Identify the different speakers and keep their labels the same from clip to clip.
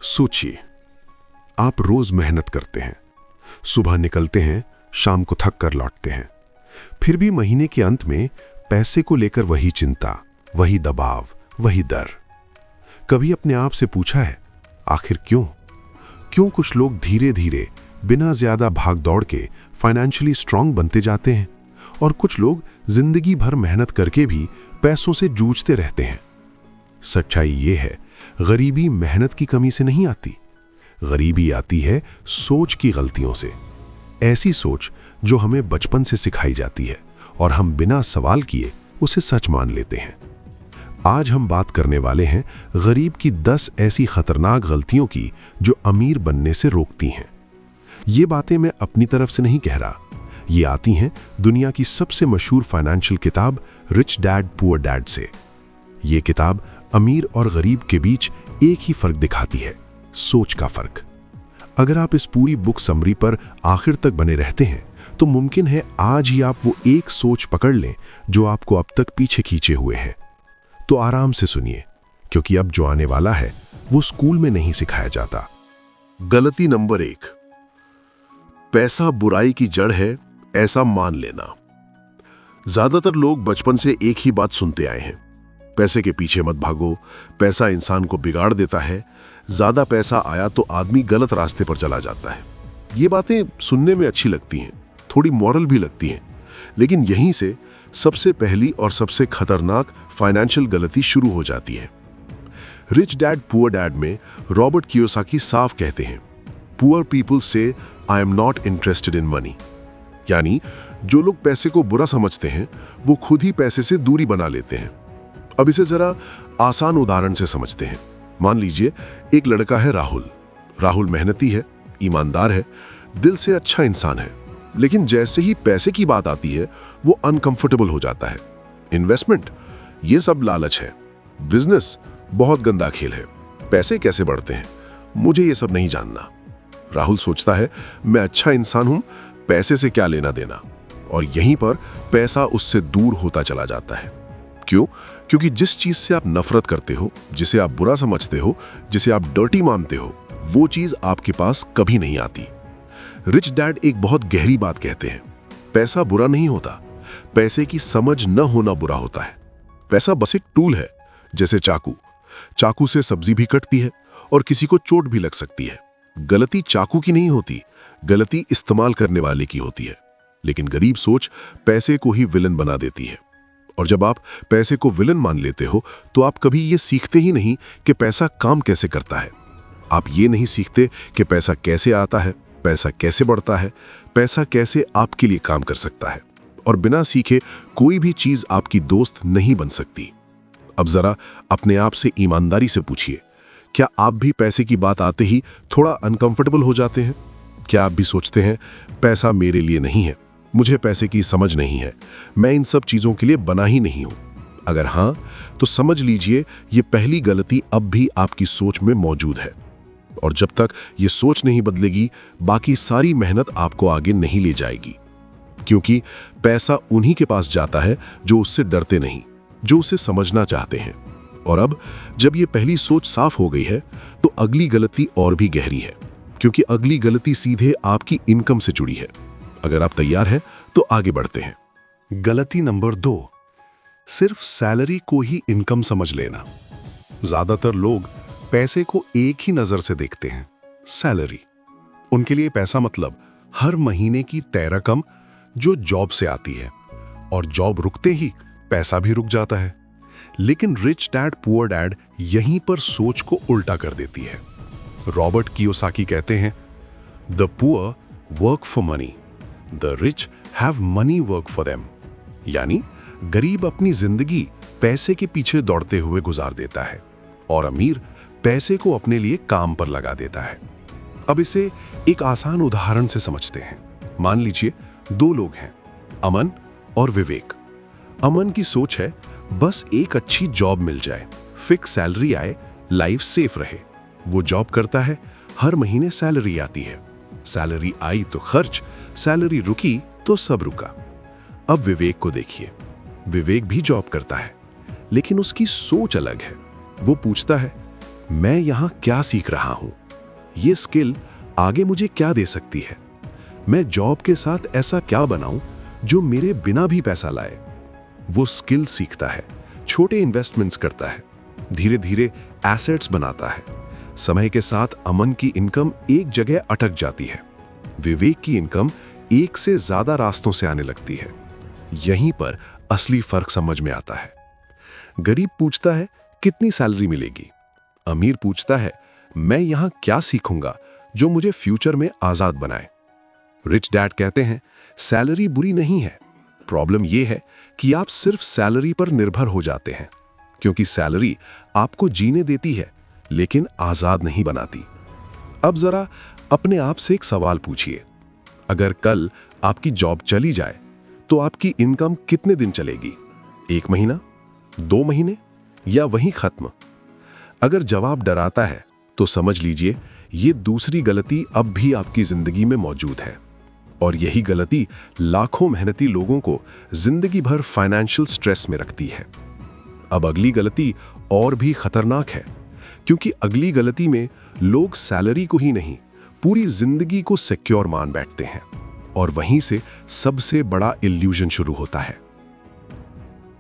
Speaker 1: सोचिए, आप रोज मेहनत करते हैं, सुबह निकलते हैं, शाम को थक कर लौटते हैं। फिर भी महीने के अंत में पैसे को लेकर वही चिंता, वही दबाव, वही डर। कभी अपने आप से पूछा है, आखिर क्यों? क्यों कुछ लोग धीरे धीरे बिना ज्यादा भाग दौड़ के फाइनेंशियली स्ट्रांग बनते जाते हैं और कुछ लोग जिंदगी भर मेहनत करके भी पैसों से जूझते रहते हैं? सच्चाई ये है, गरीबी मेहनत की कमी से नहीं आती। गरीबी आती है सोच की गलतियों से। ऐसी सोच जो हमें बचपन से सिखाई जाती है और हम बिना सवाल किए उसे सच मान लेते हैं। आज हम बात करने वाले हैं गरीब की 10 ऐसी खतरनाक गलतियों की जो अमीर बनने से रोकती हैं। ये बातें मैं अपनी तरफ से नहीं कह रहा, ये आती हैं दुनिया की सबसे मशहूर फाइनेंशियल किताब रिच डैड पुअर डैड से। ये किताब अमीर और गरीब के बीच एक ही फर्क दिखाती है, सोच का फर्क। अगर आप इस पूरी बुक समरी पर आखिर तक बने रहते हैं तो मुमकिन है आज ही आप वो एक सोच पकड़ लें जो आपको अब तक पीछे खींचे हुए है। तो आराम से सुनिए, क्योंकि अब जो आने वाला है वो स्कूल में नहीं सिखाया जाता।
Speaker 2: गलती नंबर 1, पैसा बुराई की जड़ है ऐसा मान लेना। ज्यादातर लोग बचपन से एक ही बात सुनते आए हैं, पैसे के पीछे मत भागो, पैसा इंसान को बिगाड़ देता है, ज्यादा पैसा आया तो आदमी गलत रास्ते पर चला जाता है। ये बातें सुनने में अच्छी लगती हैं, थोड़ी मॉरल भी लगती हैं, लेकिन यहीं से सबसे पहली और सबसे खतरनाक फाइनेंशियल गलती शुरू हो जाती है। रिच डैड पुअर डैड में रॉबर्ट कियोसाकी साफ कहते हैं, पुअर पीपल से I am not interested in money. यानी जो लोग पैसे को बुरा समझते हैं वो खुद ही पैसे से दूरी बना लेते हैं। अब इसे जरा आसान उदाहरण से समझते हैं। मान लीजिए एक लड़का है राहुल मेहनती है, ईमानदार है, दिल से अच्छा इंसान है, लेकिन जैसे ही पैसे की बात आती है वो अनकंफर्टेबल हो जाता है। इन्वेस्टमेंट, ये सब लालच है। बिजनेस, बहुत गंदा खेल है। पैसे कैसे बढ़ते हैं, मुझे ये सब नहीं जानना। राहुल सोचता है, मैं अच्छा इंसान हूं, पैसे से क्या लेना देना। और यहीं पर पैसा उससे दूर होता चला जाता है। क्यों? क्योंकि जिस चीज से आप नफरत करते हो, जिसे आप बुरा समझते हो, जिसे आप डर्टी मानते हो, वो चीज आपके पास कभी नहीं आती। रिच डैड एक बहुत गहरी बात कहते हैं, पैसा बुरा नहीं होता, पैसे की समझ न होना बुरा होता है। पैसा बस एक टूल है, जैसे चाकू से सब्जी भी कटती है और किसी को चोट भी लग सकती है। गलती चाकू की नहीं होती, गलती इस्तेमाल करने वाले की होती है। लेकिन गरीब सोच पैसे को ही विलन बना देती है। और जब आप पैसे को विलन मान लेते हो तो आप कभी ये सीखते ही नहीं कि पैसा काम कैसे करता है। आप ये नहीं सीखते कि पैसा कैसे आता है, पैसा कैसे बढ़ता है, पैसा कैसे आपके लिए काम कर सकता है। और बिना सीखे कोई भी चीज आपकी दोस्त नहीं बन सकती। अब जरा अपने आप से ईमानदारी से पूछिए, क्या आप भी पैसे की बात आते ही थोड़ा अनकंफर्टेबल हो जाते हैं? क्या आप भी सोचते हैं, पैसा मेरे लिए नहीं है, मुझे पैसे की समझ नहीं है, मैं इन सब चीजों के लिए बना ही नहीं हूं? अगर हां, तो समझ लीजिए ये पहली गलती अब भी आपकी सोच में मौजूद है। और जब तक ये सोच नहीं बदलेगी, बाकी सारी मेहनत आपको आगे नहीं ले जाएगी। क्योंकि पैसा उन्हीं के पास जाता है जो उससे डरते नहीं, जो उसे समझना चाहते हैं। और अब जब ये पहली सोच साफ हो गई है तो अगली गलती और भी गहरी है, क्योंकि अगली गलती सीधे आपकी इनकम से जुड़ी है। अगर आप तैयार हैं तो आगे बढ़ते हैं।
Speaker 1: गलती नंबर 2, सिर्फ सैलरी को ही इनकम समझ लेना। ज्यादातर लोग पैसे को एक ही नजर से देखते हैं, सैलरी। उनके लिए पैसा मतलब हर महीने की तय रकम जो जॉब से आती है, और जॉब रुकते ही पैसा भी रुक जाता है। लेकिन रिच डैड पुअर डैड यहीं पर सोच को उल्टा कर देती है। रॉबर्ट कियोसाकी कहते हैं, the poor work for money, the rich have money work for them. यानी गरीब अपनी जिंदगी पैसे के पीछे दौड़ते हुए गुजार देता है और अमीर पैसे को अपने लिए काम पर लगा देता है। अब इसे एक आसान उदाहरण से समझते हैं। मान लीजिए 2 लोग हैं, अमन और विवेक। अमन की सोच है, बस एक अच्छी जॉब मिल जाए, फिक्स सैलरी आए, लाइफ सेफ रहे। वो जॉब करता है, हर महीने सैलरी आती है, सैलरी आई तो खर्च, सैलरी रुकी तो सब रुका। अब विवेक को देखिए, विवेक भी जॉब करता है, लेकिन उसकी सोच अलग है। वो पूछता है, मैं यहां क्या सीख रहा हूं, ये स्किल आगे मुझे क्या दे सकती है, मैं जॉब के साथ ऐसा क्या बनाऊं जो मेरे बिना भी पैसा लाए। वो स्किल सीखता है, छोटे इन्वेस्टमेंट्स करता है, धीरे धीरे एसेट्स बनाता है। समय के साथ अमन की इनकम एक जगह अटक जाती है, विवेक की इनकम एक से ज्यादा रास्तों से आने लगती है। यहीं पर असली फर्क समझ में आता है। गरीब पूछता है कितनी सैलरी मिलेगी, अमीर पूछता है मैं यहां क्या सीखूंगा जो मुझे फ्यूचर में आजाद बनाए। रिच डैड कहते हैं सैलरी बुरी नहीं है, प्रॉब्लम यह है कि आप सिर्फ सैलरी पर निर्भर हो जाते हैं, क्योंकि सैलरी आपको जीने देती है लेकिन आजाद नहीं बनाती। अब जरा अपने आप से एक सवाल पूछिए, अगर कल आपकी जॉब चली जाए तो आपकी इनकम कितने दिन चलेगी? 1 महीना, 2 महीने या वहीं खत्म? अगर जवाब डराता है तो समझ लीजिए ये दूसरी गलती अब भी आपकी जिंदगी में मौजूद है, और यही गलती लाखों मेहनती लोगों को जिंदगी भर फाइनेंशियल स्ट्रेस में रखती है। अब अगली गलती और भी खतरनाक है, क्योंकि अगली गलती में लोग सैलरी को ही नहीं, पूरी जिंदगी को सिक्योर मान बैठते हैं, और वहीं से सबसे बड़ा इल्यूजन शुरू होता है।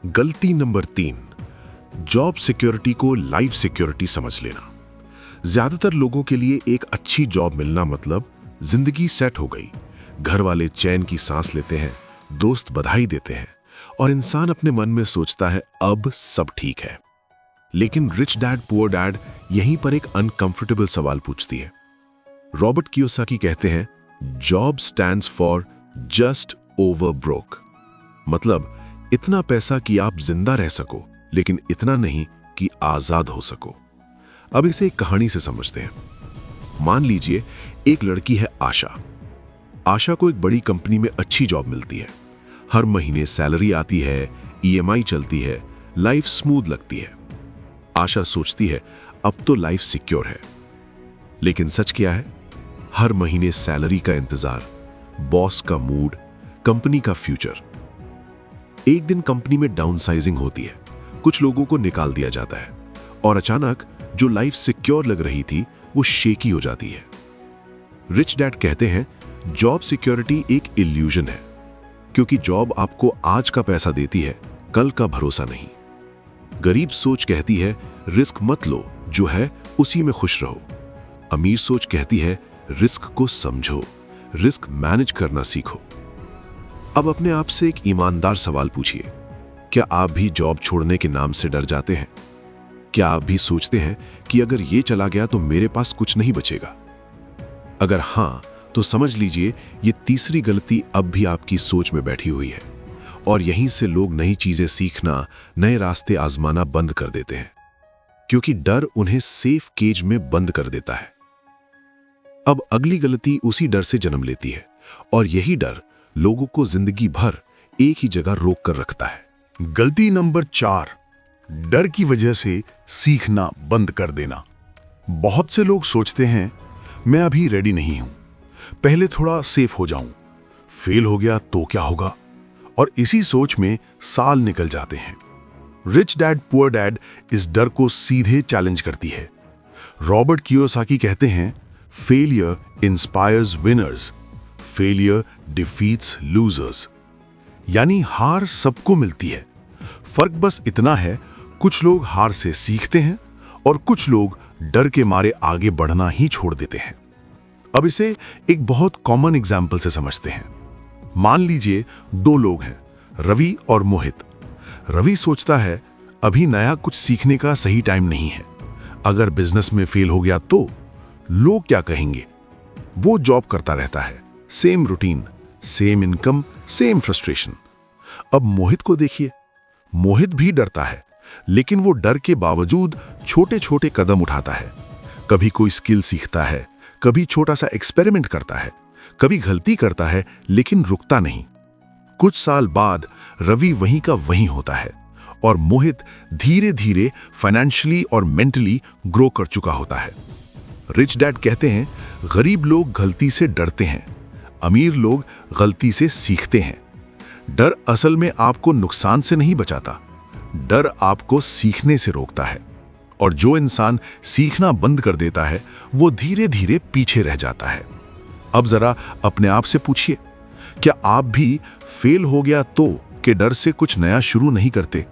Speaker 2: गलती नंबर 3, जॉब सिक्योरिटी को लाइफ सिक्योरिटी समझ लेना। ज्यादातर लोगों के लिए एक अच्छी जॉब मिलना मतलब जिंदगी सेट हो गई, घर वाले चैन की सांस लेते हैं, दोस्त बधाई देते हैं, और इंसान अपने मन में सोचता है अब सब ठीक है। लेकिन रिच डैड पुअर डैड यहीं पर एक अनकंफर्टेबल सवाल पूछती है। रॉबर्ट कियोसाकी कहते हैं job stands for just over broke, मतलब इतना पैसा कि आप जिंदा रह सको, लेकिन इतना नहीं कि आजाद हो सको। अब इसे एक कहानी से समझते हैं। मान लीजिए एक लड़की है आशा। आशा को एक बड़ी कंपनी में अच्छी जॉब मिलती है, हर महीने सैलरी आती है, ईएमआई चलती है, लाइफ स्मूथ लगती है। आशा सोचती है अब तो लाइफ सिक्योर है। लेकिन सच क्या है? हर महीने सैलरी का इंतजार, बॉस का मूड, कंपनी का फ्यूचर। एक दिन कंपनी में डाउनसाइजिंग होती है, कुछ लोगों को निकाल दिया जाता है, और अचानक जो लाइफ सिक्योर लग रही थी वो शेकी हो जाती है। रिच डैड कहते हैं जॉब सिक्योरिटी एक इल्यूजन है, क्योंकि जॉब आपको आज का पैसा देती है, कल का भरोसा नहीं। गरीब सोच कहती है रिस्क मत लो, जो है उसी में खुश रहो। अमीर सोच कहती है रिस्क को समझो, रिस्क मैनेज करना सीखो। अब अपने आप से एक ईमानदार सवाल पूछिए, क्या आप भी जॉब छोड़ने के नाम से डर जाते हैं? क्या आप भी सोचते हैं कि अगर ये चला गया तो मेरे पास कुछ नहीं बचेगा? अगर हां, तो समझ लीजिए ये तीसरी गलती अब भी आपकी सोच में बैठी हुई है, और यहीं से लोग नई चीजें सीखना, नए रास्ते आजमाना बंद कर देते हैं, क्योंकि डर उन्हें सेफ केज में बंद कर देता है। अब अगली गलती उसी डर से जन्म लेती है, और यही डर लोगों को जिंदगी भर एक ही जगह रोक कर रखता है।
Speaker 3: गलती नंबर 4, डर की वजह से सीखना बंद कर देना। बहुत से लोग सोचते हैं मैं अभी रेडी नहीं हूं, पहले थोड़ा सेफ हो जाऊं, फेल हो गया तो क्या होगा, और इसी सोच में साल निकल जाते हैं। रिच डैड पुअर डैड इस डर को सीधे चैलेंज करती है। रॉबर्ट कियोसाकी कहते हैं failure inspires winners, failure defeats losers. यानी हार सबको मिलती है, फर्क बस इतना है कुछ लोग हार से सीखते हैं और कुछ लोग डर के मारे आगे बढ़ना ही छोड़ देते हैं। अब इसे एक बहुत कॉमन एग्जाम्पल से समझते हैं। मान लीजिए 2 लोग हैं, रवि और मोहित। रवि सोचता है अभी नया कुछ सीखने का सही टाइम नहीं है, अगर बिजनेस में फेल हो गया तो लोग क्या कहेंगे। वो जॉब करता रहता है, same routine, same income, same frustration. अब मोहित को देखिए, मोहित भी डरता है, लेकिन वो डर के बावजूद छोटे छोटे कदम उठाता है। कभी कोई स्किल सीखता है, कभी छोटा सा एक्सपेरिमेंट करता है, कभी गलती करता है, लेकिन रुकता नहीं। कुछ साल बाद रवि वहीं का वहीं होता है, और मोहित धीरे धीरे फाइनेंशियली और मेंटली ग्रो कर चुका होता है। रिच डैड कहते हैं गरीब लोग गलती से डरते हैं, अमीर लोग गलती से सीखते हैं। डर असल में आपको नुकसान से नहीं बचाता, डर आपको सीखने से रोकता है। और जो इंसान सीखना बंद कर देता है वो धीरे धीरे पीछे रह जाता है। अब जरा अपने आप से पूछिए, क्या आप भी फेल हो गया तो के डर से कुछ नया शुरू नहीं करते?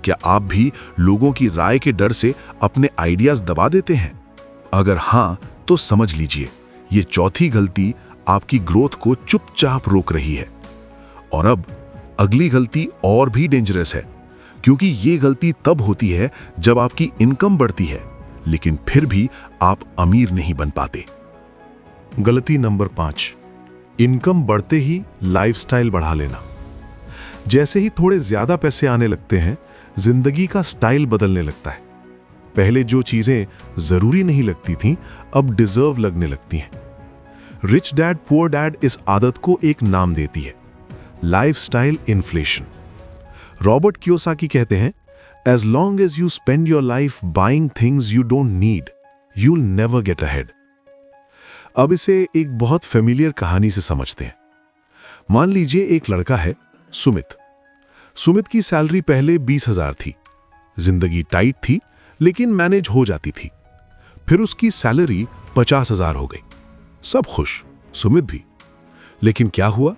Speaker 3: क्या आप भी लोगों की राय के डर से अपने आइडियाज दबा देते हैं? अगर हां, तो समझ लीजिए ये चौथी गलती आपकी ग्रोथ को चुपचाप रोक रही है। और अब अगली गलती और भी डेंजरस है, क्योंकि ये गलती तब होती है जब आपकी इनकम बढ़ती है लेकिन फिर भी आप अमीर नहीं बन पाते।
Speaker 1: गलती नंबर 5, इनकम बढ़ते ही लाइफस्टाइल बढ़ा लेना। जैसे ही थोड़े ज्यादा पैसे आने लगते हैं, जिंदगी का स्टाइल बदलने लगता है। पहले जो चीजें जरूरी नहीं लगती थीं, अब डिजर्व लगने लगती हैं। रिच डैड पुअर डैड इस आदत को एक नाम देती है, लाइफस्टाइल इन्फ्लेशन। रॉबर्ट कियोसाकी कहते हैं, as long as you spend your life buying things you don't need, you will never get ahead. अब इसे एक बहुत फेमिलियर कहानी से समझते हैं। मान लीजिए एक लड़का है, सुमित। सुमित की सैलरी पहले 20,000 थी। जिंदगी टाइट थी लेकिन मैनेज हो जाती थी। फिर उसकी सैलरी 50,000 हो गई। सब खुश, सुमित भी। लेकिन क्या हुआ?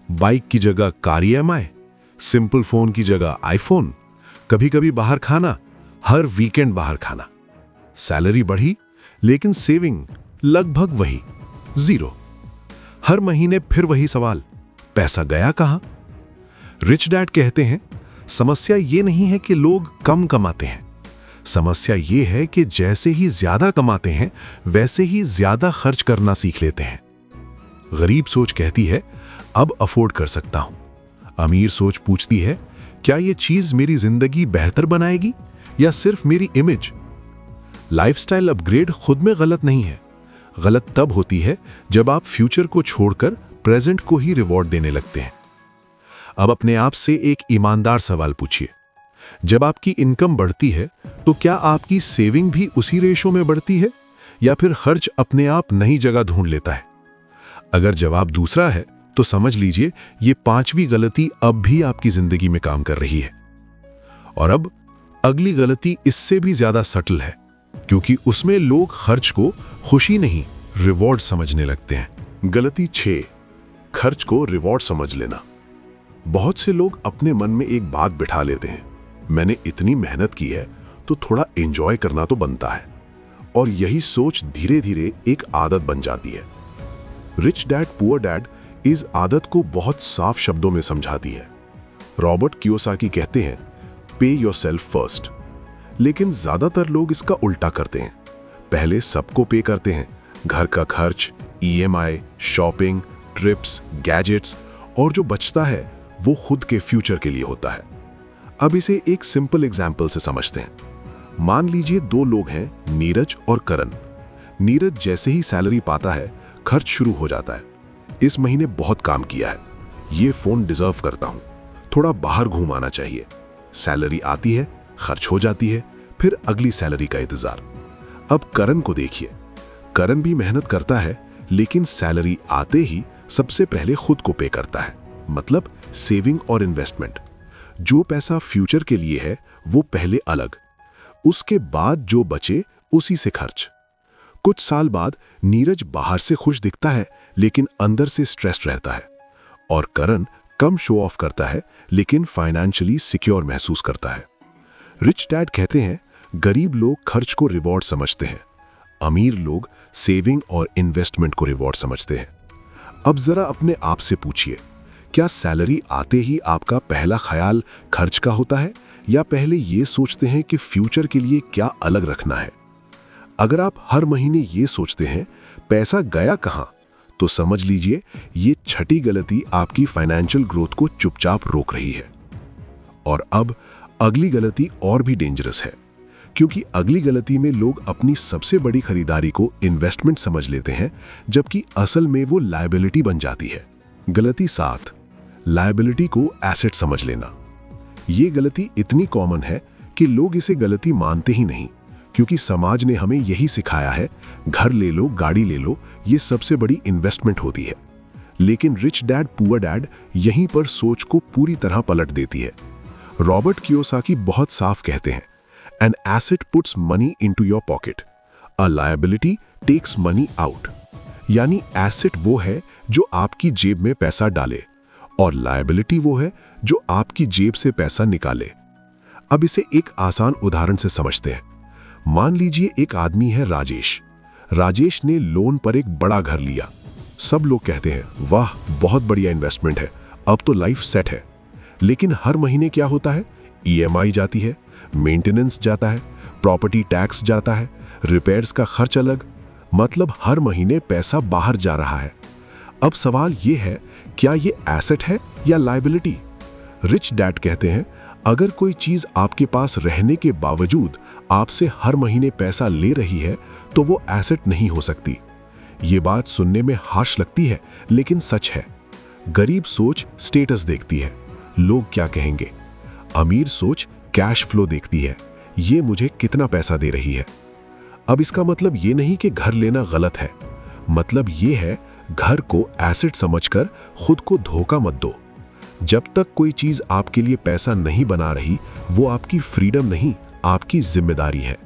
Speaker 1: बाइक की जगह कार EMI, सिंपल फोन की जगह आईफोन, कभी कभी बाहर खाना, हर वीकेंड बाहर खाना। सैलरी बढ़ी लेकिन सेविंग लगभग वही, 0। हर महीने फिर वही सवाल, पैसा गया कहां? रिच डैड कहते हैं, समस्या ये नहीं है कि लोग कम कमाते हैं, समस्या ये है कि जैसे ही ज्यादा कमाते हैं वैसे ही ज्यादा खर्च करना सीख लेते हैं। गरीब सोच कहती है, अब अफोर्ड कर सकता हूं। अमीर सोच पूछती है, क्या यह चीज मेरी जिंदगी बेहतर बनाएगी या सिर्फ मेरी इमेज? लाइफस्टाइल अपग्रेड खुद में गलत नहीं है। गलत तब होती है जब आप फ्यूचर को छोड़कर प्रेजेंट को ही रिवॉर्ड देने लगते हैं। अब अपने आप से एक ईमानदार सवाल पूछिए, जब आपकी इनकम बढ़ती है तो क्या आपकी सेविंग भी उसी रेशो में बढ़ती है या फिर खर्च अपने आप नई जगह ढूंढ लेता है? अगर जवाब दूसरा है तो समझ लीजिए ये 5वीं गलती अब भी आपकी जिंदगी में काम कर रही है। और अब अगली गलती इससे भी ज्यादा सटल है, क्योंकि उसमें लोग खर्च को खुशी नहीं रिवॉर्ड समझने लगते हैं।
Speaker 2: गलती 6, खर्च को रिवॉर्ड समझ लेना। बहुत से लोग अपने मन में एक बात बिठा लेते हैं, मैंने इतनी मेहनत की है तो थोड़ा एंजॉय करना तो बनता है, और यही सोच धीरे धीरे एक आदत बन जाती है। रिच डैड पुअर डैड इस आदत को बहुत साफ शब्दों में समझाती है। रॉबर्ट कियोसाकी कहते हैं, पे योरसेल्फ फर्स्ट। लेकिन ज्यादातर लोग इसका उल्टा करते हैं, पहले सबको पे करते हैं, घर का खर्च, EMI, शॉपिंग, ट्रिप्स, गैजेट्स, और जो बचता है वो खुद के फ्यूचर के लिए होता है। अब इसे एक सिंपल एग्जाम्पल से समझते हैं। मान लीजिए 2 लोग हैं, नीरज और करण। नीरज जैसे ही सैलरी पाता है खर्च शुरू हो जाता है। इस महीने बहुत काम किया है, ये फोन डिजर्व करता हूं, थोड़ा बाहर घूम आना चाहिए। सैलरी आती है, खर्च हो जाती है, फिर अगली सैलरी का इंतजार। अब करण को देखिए, करण भी मेहनत करता है लेकिन सैलरी आते ही सबसे पहले खुद को पे करता है, मतलब सेविंग और इन्वेस्टमेंट। जो पैसा फ्यूचर के लिए है वो पहले अलग, उसके बाद जो बचे उसी से खर्च। कुछ साल बाद नीरज बाहर से खुश दिखता है लेकिन अंदर से स्ट्रेस्ड रहता है, और करण कम शो ऑफ करता है लेकिन फाइनेंशियली सिक्योर महसूस करता है। रिच डैड कहते हैं, गरीब लोग खर्च को रिवॉर्ड समझते हैं, अमीर लोग सेविंग और इन्वेस्टमेंट को रिवॉर्ड समझते हैं। अब जरा अपने आप से पूछिए, क्या सैलरी आते ही आपका पहला ख्याल खर्च का होता है या पहले ये सोचते हैं कि फ्यूचर के लिए क्या अलग रखना है? अगर आप हर महीने ये सोचते हैं पैसा गया कहां, तो समझ लीजिए ये 6ठी गलती आपकी फाइनेंशियल ग्रोथ को चुपचाप रोक रही है। और अब अगली गलती और भी डेंजरस है, क्योंकि अगली गलती में लोग अपनी सबसे बड़ी खरीदारी को इन्वेस्टमेंट समझ लेते हैं, जबकि असल में वो लायबिलिटी बन जाती है। गलती 7, लायबिलिटी को एसेट समझ लेना। ये गलती इतनी कॉमन है कि लोग इसे गलती मानते ही नहीं, क्योंकि समाज ने हमें यही सिखाया है, घर ले लो, गाड़ी ले लो, ये सबसे बड़ी इन्वेस्टमेंट होती है। लेकिन रिच डैड पुअर डैड यहीं पर सोच को पूरी तरह पलट देती है। रॉबर्ट कियोसाकी बहुत साफ कहते हैं, An asset puts money into your pocket. A liability takes money out. यानी एसेट वो है जो आपकी जेब में पैसा डाले और लायबिलिटी वो है जो आपकी जेब से पैसा निकाले। अब इसे एक आसान उदाहरण से समझते हैं। मान लीजिए एक आदमी है राजेश। राजेश ने लोन पर एक बड़ा घर लिया। सब लोग कहते हैं वाह बहुत बढ़िया इन्वेस्टमेंट है, अब तो लाइफ सेट है। लेकिन हर महीने क्या होता है? ईएमआई जाती है, मेंटेनेंस जाता है, प्रॉपर्टी टैक्स जाता है, रिपेयर्स का खर्च अलग, मतलब हर महीने पैसा बाहर जा रहा है। अब सवाल ये है, क्या ये एसेट है या लायबिलिटी? रिच डैड कहते हैं अगर कोई चीज आपके पास रहने के बावजूद आपसे हर महीने पैसा ले रही है तो वो एसेट नहीं हो सकती। ये बात सुनने में हार्श लगती है लेकिन सच है। गरीब सोच स्टेटस देखती है, लोग क्या कहेंगे। अमीर सोच कैश फ्लो देखती है, ये मुझे कितना पैसा दे रही है। अब इसका मतलब ये नहीं कि घर लेना गलत है, मतलब ये है घर को एसेट समझकर खुद को धोखा मत दो। जब तक कोई चीज आपके लिए पैसा नहीं बना रही, वो आपकी फ्रीडम नहीं, आपकी जिम्मेदारी है।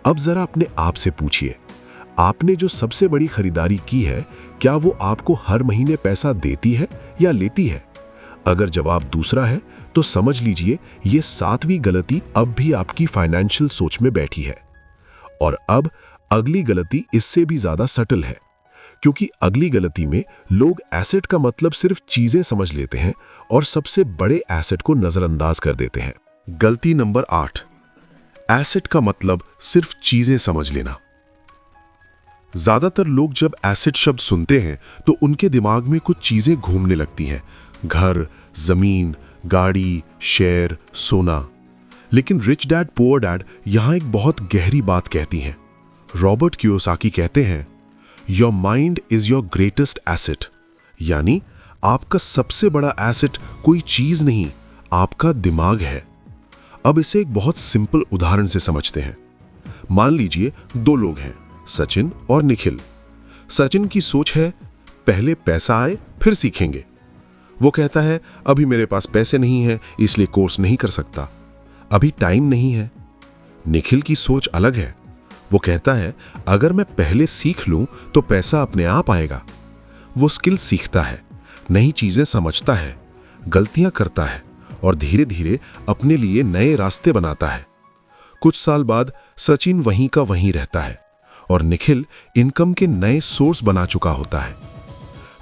Speaker 2: अब जरा अपने आप से पूछिए, आपने जो सबसे बड़ी खरीदारी की है, क्या वो आपको हर महीने पैसा देती है या लेती है? अगर जवाब दूसरा है तो समझ लीजिए ये 7वीं गलती अब भी आपकी फाइनेंशियल सोच में बैठी है। और अब अगली गलती इससे भी ज्यादा सटल है, क्योंकि अगली गलती में लोग एसेट का मतलब सिर्फ चीजें समझ लेते हैं और सबसे बड़े एसेट को नजरअंदाज कर देते हैं।
Speaker 1: गलती नंबर 8, एसेट का मतलब सिर्फ चीजें समझ लेना। ज्यादातर लोग जब एसेट शब्द सुनते हैं तो उनके दिमाग में कुछ चीजें घूमने लगती हैं, घर, जमीन, गाड़ी, शेयर, सोना। लेकिन रिच डैड पुअर डैड यहां एक बहुत गहरी बात कहती हैं। रॉबर्ट कियोसाकी कहते हैं, your mind is your greatest asset, यानी आपका सबसे बड़ा एसेट कोई चीज नहीं, आपका दिमाग है। अब इसे एक बहुत सिंपल उदाहरण से समझते हैं। मान लीजिए 2 लोग हैं, सचिन और निखिल। सचिन की सोच है पहले पैसा आए फिर सीखेंगे। वो कहता है अभी मेरे पास पैसे नहीं है इसलिए कोर्स नहीं कर सकता, अभी टाइम नहीं है। निखिल की सोच अलग है। वो कहता है अगर मैं पहले सीख लूं तो पैसा अपने आप आएगा। वो स्किल सीखता है, नई चीजें समझता है, गलतियां करता है और धीरे धीरे अपने लिए नए रास्ते बनाता है। कुछ साल बाद सचिन वहीं का वहीं रहता है और निखिल इनकम के नए सोर्स बना चुका होता है।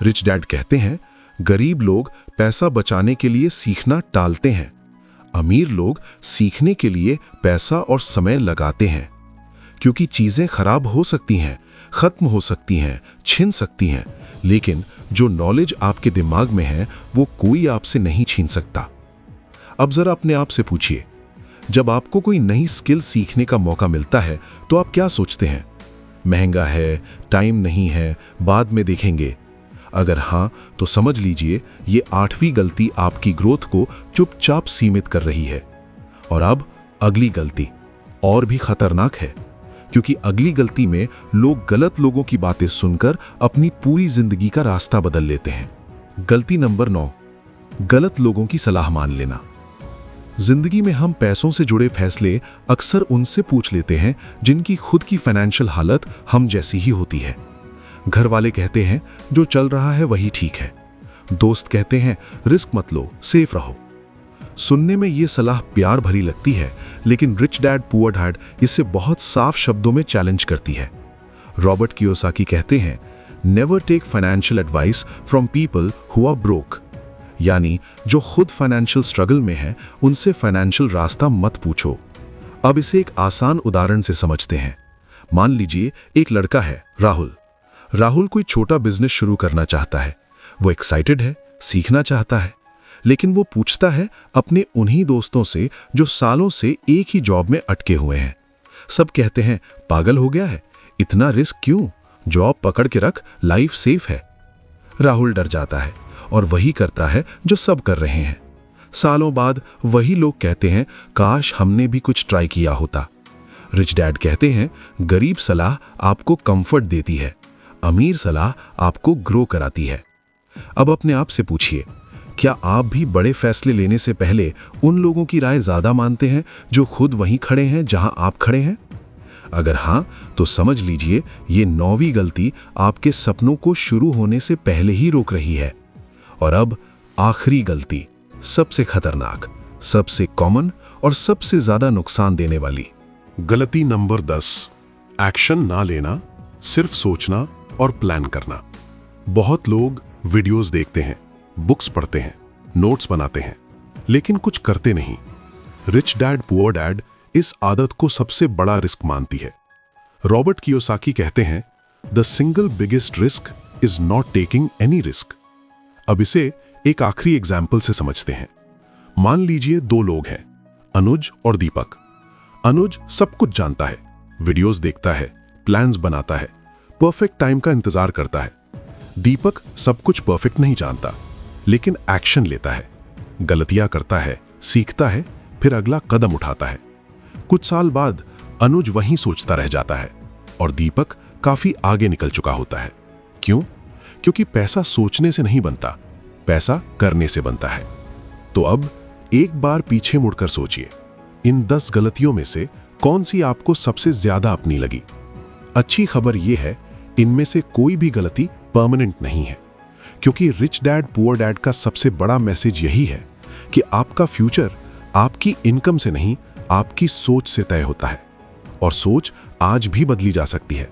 Speaker 1: रिच डैड कहते हैं गरीब लोग पैसा बचाने के लिए सीखना टालते हैं, अमीर लोग सीखने के लिए पैसा और समय लगाते हैं। क्योंकि चीजें खराब हो सकती हैं, खत्म हो सकती हैं, छिन सकती हैं, लेकिन जो नॉलेज आपके दिमाग में है वो कोई आपसे नहीं छीन सकता। अब जरा अपने आप से पूछिए, जब आपको कोई नई स्किल सीखने का मौका मिलता है तो आप क्या सोचते हैं? महंगा है, टाइम नहीं है, बाद में देखेंगे। अगर हां तो समझ लीजिए ये 8वीं गलती आपकी ग्रोथ को चुपचाप सीमित कर रही है। और अब अगली गलती और भी खतरनाक है, क्योंकि अगली गलती में लोग गलत लोगों की बातें सुनकर अपनी पूरी जिंदगी का रास्ता बदल लेते हैं। गलती नंबर 9, गलत लोगों की सलाह मान लेना। जिंदगी में हम पैसों से जुड़े फैसले अक्सर उनसे पूछ लेते हैं जिनकी खुद की फाइनेंशियल हालत हम जैसी ही होती है। घर वाले कहते हैं जो चल रहा है वही ठीक है, दोस्त कहते हैं रिस्क मत लो, सेफ रहो। सुनने में ये सलाह प्यार भरी लगती है, लेकिन रिच डैड पुअर डैड इसे बहुत साफ शब्दों में चैलेंज करती है। रॉबर्ट कियोसाकी कहते हैं never take financial advice from people who are broke, यानी जो खुद फाइनेंशियल स्ट्रगल में है उनसे फाइनेंशियल रास्ता मत पूछो। अब इसे एक आसान उदाहरण से समझते हैं। मान लीजिए एक लड़का है राहुल। राहुल कोई छोटा बिजनेस शुरू करना चाहता है। वो एक्साइटेड है, सीखना चाहता है, लेकिन वो पूछता है अपने उन्हीं दोस्तों से जो सालों से एक ही जॉब में अटके हुए हैं। सब कहते हैं पागल हो गया है, इतना रिस्क क्यों, जॉब पकड़ के रख, लाइफ सेफ है। राहुल डर जाता है और वही करता है जो सब कर रहे हैं। सालों बाद वही लोग कहते हैं काश हमने भी कुछ ट्राई किया होता। रिच डैड कहते हैं गरीब सलाह आपको कंफर्ट देती है, अमीर सलाह आपको ग्रो कराती है। अब अपने आप से पूछिए,
Speaker 4: क्या आप भी बड़े फैसले लेने से पहले उन लोगों की राय ज्यादा मानते हैं जो खुद वहीं खड़े हैं जहां आप खड़े हैं? अगर हां, तो समझ लीजिए ये 9वीं गलती आपके सपनों को शुरू होने से पहले ही रोक रही है। और अब आखिरी गलती, सबसे खतरनाक, सबसे कॉमन और सबसे ज्यादा नुकसान देने वाली।
Speaker 1: गलती नंबर 10, एक्शन ना लेना, सिर्फ सोचना और प्लान करना। बहुत लोग वीडियोस देखते हैं, बुक्स पढ़ते हैं, नोट्स बनाते हैं, लेकिन कुछ करते नहीं। रिच डैड पुअर डैड इस आदत को सबसे बड़ा रिस्क मानती है। रॉबर्ट कियोसाकी कहते हैं, the single biggest risk is not taking any risk. अब इसे एक आखिरी एग्जाम्पल से समझते हैं। मान लीजिए 2 लोग हैं, अनुज और दीपक। अनुज सब कुछ जानता है, वीडियोस देखता है, प्लान्स बनाता है, परफेक्ट टाइम का इंतजार करता है। दीपक सब कुछ परफेक्ट नहीं जानता, लेकिन एक्शन लेता है, गलतियां करता है, सीखता है, फिर अगला कदम उठाता है। कुछ साल बाद अनुज वहीं सोचता रह जाता है और दीपक काफी आगे निकल चुका होता है। क्यों? क्योंकि पैसा सोचने से नहीं बनता, पैसा करने से बनता है। तो अब एक बार पीछे मुड़कर सोचिए, इन 10 गलतियों में से कौन सी आपको सबसे ज्यादा अपनी लगी? अच्छी खबर यह है, इनमें से कोई भी गलती परमानेंट नहीं है, क्योंकि रिच डैड पुअर डैड का सबसे बड़ा मैसेज यही है कि आपका फ्यूचर आपकी इनकम से नहीं, आपकी सोच से तय होता है। और सोच आज भी बदली जा सकती है।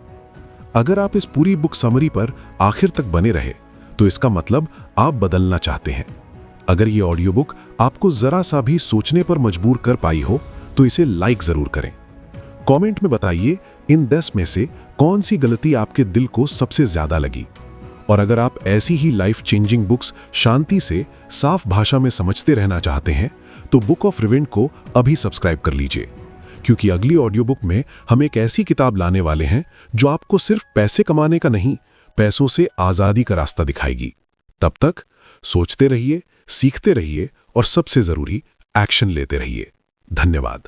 Speaker 1: अगर आप इस पूरी बुक समरी पर आखिर तक बने रहे, तो इसका मतलब आप बदलना चाहते हैं। अगर ये ऑडियो बुक आपको जरा सा भी सोचने पर मजबूर कर पाई हो, तो इसे लाइक जरूर करें। कमेंट में बताइए इन 10 में से कौन सी गलती आपके दिल को सबसे ज्यादा लगी। और अगर आप ऐसी ही लाइफ चेंजिंग बुक्स शांति से साफ भाषा में समझते रहना चाहते हैं, तो बुक ऑफ रिवेंट को अभी सब्सक्राइब कर लीजिए, क्योंकि अगली ऑडियो बुक में हम एक ऐसी किताब लाने वाले हैं जो आपको सिर्फ पैसे कमाने का नहीं, पैसों से आजादी का रास्ता दिखाएगी। तब तक सोचते रहिए, सीखते रहिए और सबसे जरूरी एक्शन लेते रहिए। धन्यवाद।